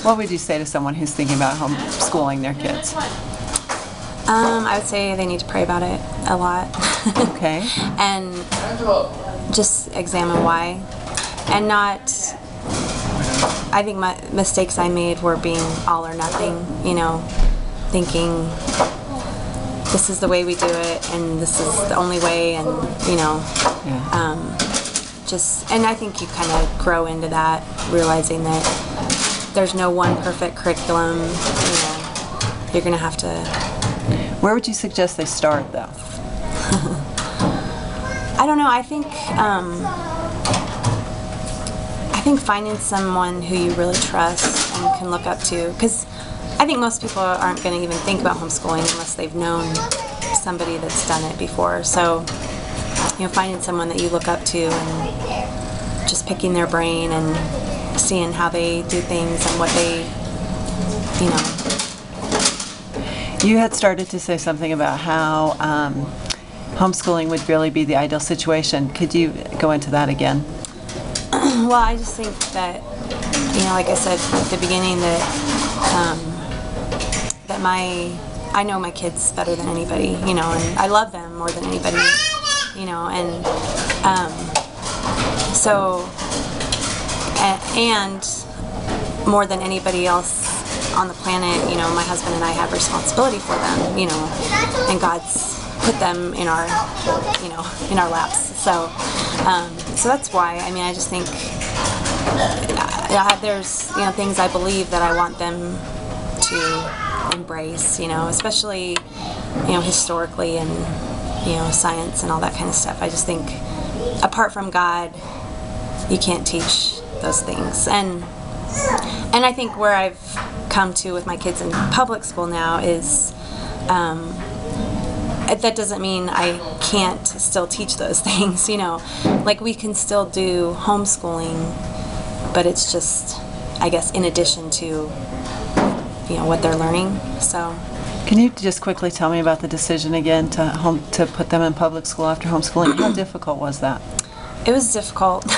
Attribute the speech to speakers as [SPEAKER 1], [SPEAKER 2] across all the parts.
[SPEAKER 1] What would you say to someone who's thinking about homeschooling their kids?
[SPEAKER 2] I would say they need to pray about it a lot.
[SPEAKER 1] Okay.
[SPEAKER 2] And just examine why. And not, I think my mistakes I made were being all or nothing, you know, thinking this is the way we do it and this is the only way, and, you know, and I think you kind of grow into that, realizing that there's no one perfect curriculum, you know, you're going to have to.
[SPEAKER 1] Where would you suggest they start, though?
[SPEAKER 2] I don't know. I think finding someone who you really trust and can look up to, because I think most people aren't going to even think about homeschooling unless they've known somebody that's done it before. So, you know, finding someone that you look up to and just picking their brain and seeing how they do things and what they, you know.
[SPEAKER 1] You had started to say something about how homeschooling would really be the ideal situation. Could you go into that again?
[SPEAKER 2] Well, I just think that, you know, like I said at the beginning, that I know my kids better than anybody, you know, and I love them more than anybody, you know, and and more than anybody else on the planet, you know, my husband and I have responsibility for them, you know, and God's put them in our, you know, in our laps. So, so that's why. I mean, I just think there's, you know, things I believe that I want them to embrace, you know, especially, you know, historically and, you know, science and all that kind of stuff. I just think apart from God, you can't teach those things. And I think where I've come to with my kids in public school now is that doesn't mean I can't still teach those things, you know. Like, we can still do homeschooling, but it's just, I guess, in addition to, you know, what they're learning. So,
[SPEAKER 1] can you just quickly tell me about the decision again to put them in public school after homeschooling? How difficult was that?
[SPEAKER 2] It was difficult, you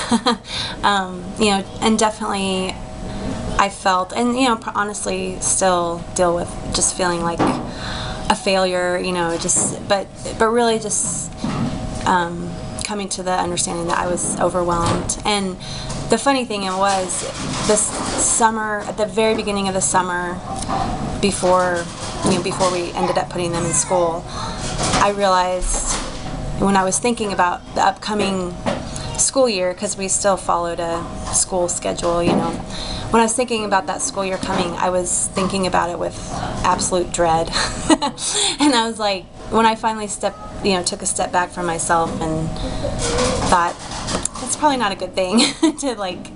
[SPEAKER 2] know, and definitely I felt, and, you know, honestly still deal with just feeling like a failure, you know, but really just coming to the understanding that I was overwhelmed. And the funny thing was, this summer, at the very beginning of the summer, before we ended up putting them in school, I realized when I was thinking about the upcoming school year, because we still followed a school schedule, you know, when I was thinking about that school year coming, I was thinking about it with absolute dread. And I was like, when I finally took a step back from myself and thought, that's probably not a good thing to, like,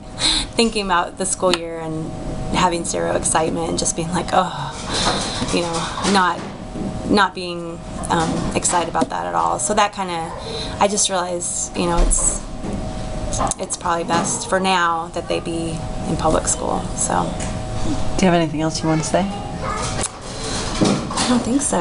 [SPEAKER 2] thinking about the school year and having zero excitement and just being like, oh, you know, not being excited about that at all. So that kind of, I just realized, you know, it's probably best for now that they be in public school. So,
[SPEAKER 1] do you have anything else you want to say?
[SPEAKER 2] I don't think so.